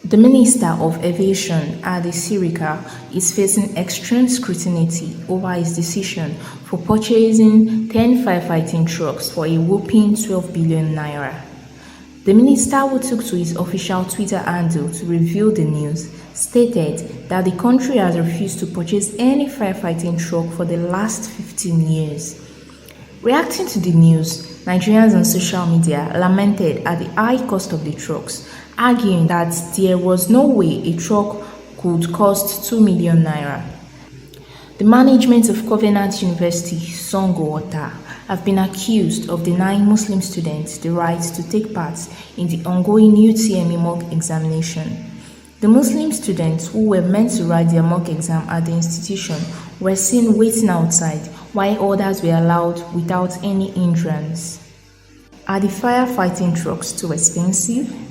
The Minister of Aviation, Adi Sirika, is facing extreme scrutiny over his decision for purchasing 10 firefighting trucks for a whopping 12 billion naira. The minister, who took to his official Twitter handle to reveal the news, stated that the country has refused to purchase any firefighting truck for the last 15 years. Reacting to the news, Nigerians on social media lamented at the high cost of the trucks, arguing that there was no way a truck could cost 2 million naira. The management of Covenant University, Sango-Ota, have been accused of denying Muslim students the right to take part in the ongoing UTME mock examination. The Muslim students who were meant to write their mock exam at the institution were seen waiting outside, while others were allowed without any hindrance. Are the firefighting trucks too expensive?